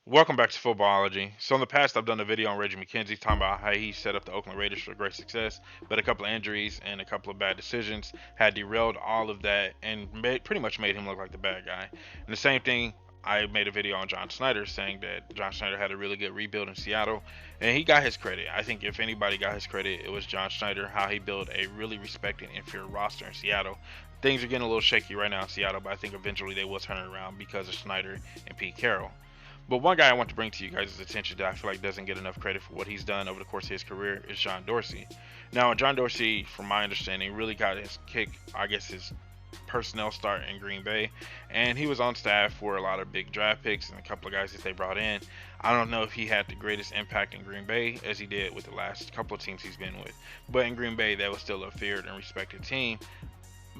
Welcome back to Footballology. So in the past, I've done a video on Reggie McKenzie talking about how he set up the Oakland Raiders for great success, but a couple of injuries and a couple of bad decisions had derailed all of that and pretty much made him look like the bad guy. And the same thing, I made a video on John Snyder saying that John Snyder had a really good rebuild in Seattle, and he got his credit. I think if anybody got his credit, it was John Snyder, how he built a really respected inferior roster in Seattle. Things are getting a little shaky right now in Seattle, but I think eventually they will turn it around because of Snyder and Pete Carroll. But one guy I want to bring to you guys' attention that I feel like doesn't get enough credit for what he's done over the course of his career is John Dorsey. Now, John Dorsey, from my understanding, really got his kick, I guess his personnel start in Green Bay, and he was on staff for a lot of big draft picks and a couple of guys that they brought in. I don't know if he had the greatest impact in Green Bay as he did with the last couple of teams he's been with, but in Green Bay, that was still a feared and respected team.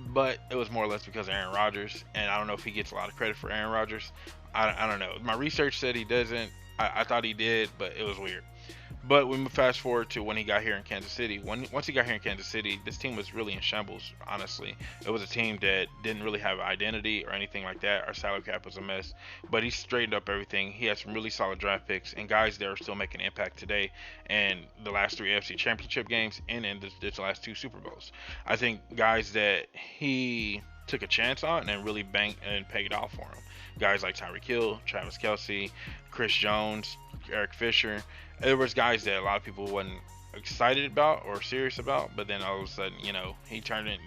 But it was more or less because of Aaron Rodgers, and I don't know if he gets a lot of credit for Aaron Rodgers. I don't know. My research said he doesn't. I thought he did, but it was weird. But we fast forward to when he got here in Kansas City. Once he got here in Kansas City, this team was really in shambles. Honestly, it was a team that didn't really have an identity or anything like that. Our salary cap was a mess, but he straightened up everything. He had some really solid draft picks and guys that are still making impact today. And the last three AFC Championship games and in the last two Super Bowls, I think guys that he took a chance on and really banked and paid off for him. Guys like Tyreek Hill, Travis Kelsey, Chris Jones, Eric Fisher. There was guys that a lot of people wasn't excited about or serious about, but then all of a sudden,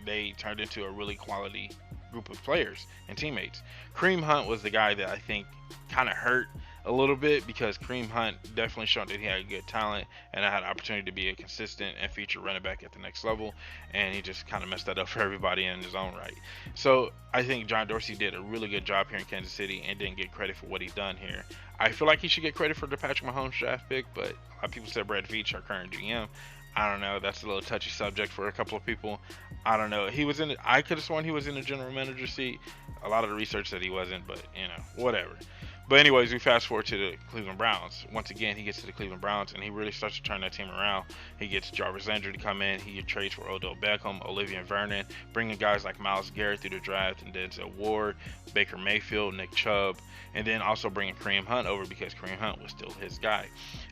they turned into a really quality group of players and teammates. Kareem Hunt was the guy that I think kind of hurt a little bit because Kareem Hunt definitely showed that he had good talent and I had an opportunity to be a consistent and feature running back at the next level, and he just kind of messed that up for everybody in his own right. So I think John Dorsey did a really good job here in Kansas City and didn't get credit for what he's done here. I feel like he should get credit for the Patrick Mahomes draft pick, but a lot of people said Brad Veach, our current GM. I don't know. That's a little touchy subject for a couple of people. I don't know. He was in. I could have sworn he was in the general manager seat. A lot of the research said he wasn't, but whatever. But anyways, we fast forward to the Cleveland Browns. Once again, he gets to the Cleveland Browns and he really starts to turn that team around. He gets Jarvis Landry to come in. He trades for Odell Beckham, Olivia Vernon, bringing guys like Myles Garrett through the draft and Denzel Ward, Baker Mayfield, Nick Chubb, and then also bringing Kareem Hunt over because Kareem Hunt was still his guy.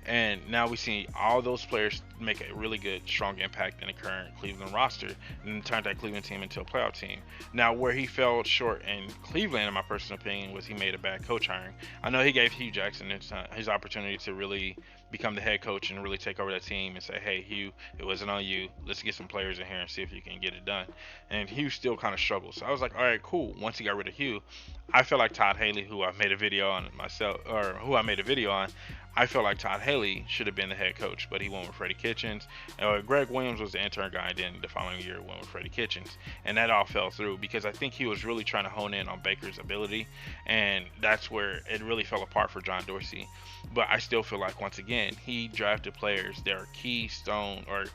And now we see all those players make a really good, strong impact in the current Cleveland roster and turn that Cleveland team into a playoff team. Now, where he fell short in Cleveland, in my personal opinion, was he made a bad coach hiring. I know he gave Hugh Jackson his opportunity to really become the head coach and really take over that team and say, hey, Hugh, it wasn't on you. Let's get some players in here and see if you can get it done. And Hugh still kind of struggled. So I was like, all right, cool. Once he got rid of Hugh, I feel like Todd Haley, who I made a video on myself, or who I made a video on, I feel like Todd Haley should have been the head coach, but he went with Freddie Kitchens. Greg Williams was the intern guy, and then the following year went with Freddie Kitchens. And that all fell through because I think he was really trying to hone in on Baker's ability, and that's where it really fell apart for John Dorsey. But I still feel like, once again, he drafted players that are keystone or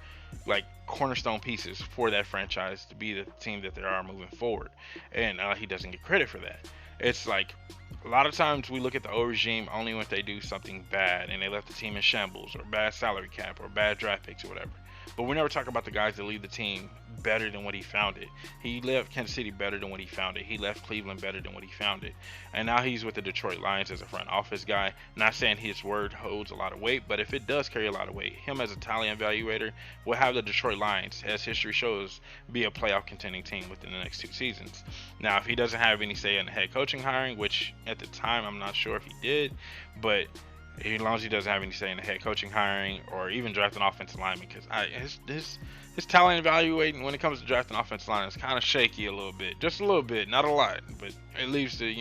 like cornerstone pieces for that franchise to be the team that they are moving forward. And he doesn't get credit for that. It's like a lot of times we look at the old regime only when they do something bad and they left the team in shambles or bad salary cap or bad draft picks or whatever. But we never talk about the guys that leave the team better than what he found it. He left Kansas City better than what he found it. He left Cleveland better than what he found it. And now he's with the Detroit Lions as a front office guy. Not saying his word holds a lot of weight, but if it does carry a lot of weight, him as a talent evaluator will have the Detroit Lions, as history shows, be a playoff contending team within the next 2 seasons. Now, if he doesn't have any say in the head coaching hiring, which at the time I'm not sure if he did, but as long as he doesn't have any say in the head coaching hiring or even drafting offensive linemen, because his talent evaluating when it comes to drafting offensive line is kind of shaky a little bit, just a little bit, not a lot, but it leaves to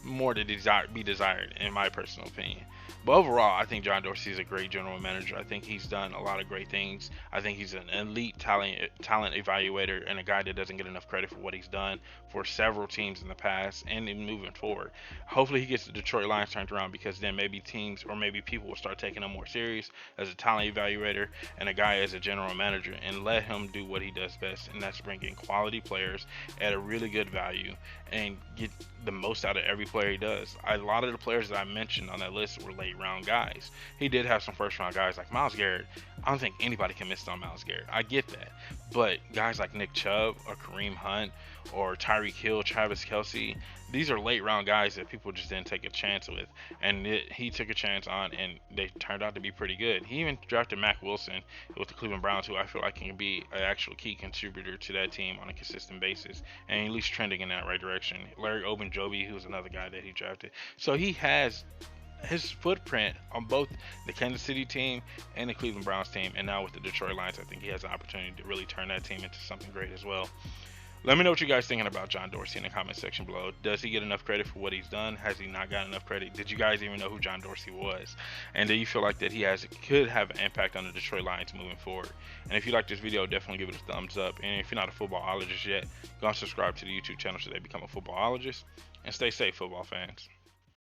more to be desired in my personal opinion. But overall, I think John Dorsey is a great general manager. I think he's done a lot of great things. I think he's an elite talent evaluator and a guy that doesn't get enough credit for what he's done for several teams in the past and in moving forward. Hopefully he gets the Detroit Lions turned around because then maybe teams or maybe people will start taking him more serious as a talent evaluator and a guy as a general manager and let him do what he does best, and that's bring in quality players at a really good value and get the most out of every player he does. A lot of the players that I mentioned on that list were late round guys. He did have some first round guys like Myles Garrett. I don't think anybody can miss on Myles Garrett. I get that. But guys like Nick Chubb or Kareem Hunt or Tyreek Hill, Travis Kelsey, these are late round guys that people just didn't take a chance with, and he took a chance on, and they turned out to be pretty good. He even drafted Mac Wilson with the Cleveland Browns, who I feel like can be an actual key contributor to that team on a consistent basis, and at least trending in that right direction. Larry Ogunjobi, who's another guy that he drafted, so he has his footprint on both the Kansas City team and the Cleveland Browns team, and now with the Detroit Lions, I think he has an opportunity to really turn that team into something great as well. Let me know what you guys thinking about John Dorsey in the comment section below. Does he get enough credit for what he's done? Has he not got enough credit? Did you guys even know who John Dorsey was? And do you feel like that he could have an impact on the Detroit Lions moving forward? And if you like this video, definitely give it a thumbs up. And if you're not a footballologist yet, go and subscribe to the YouTube channel so they become a footballologist. And stay safe, football fans.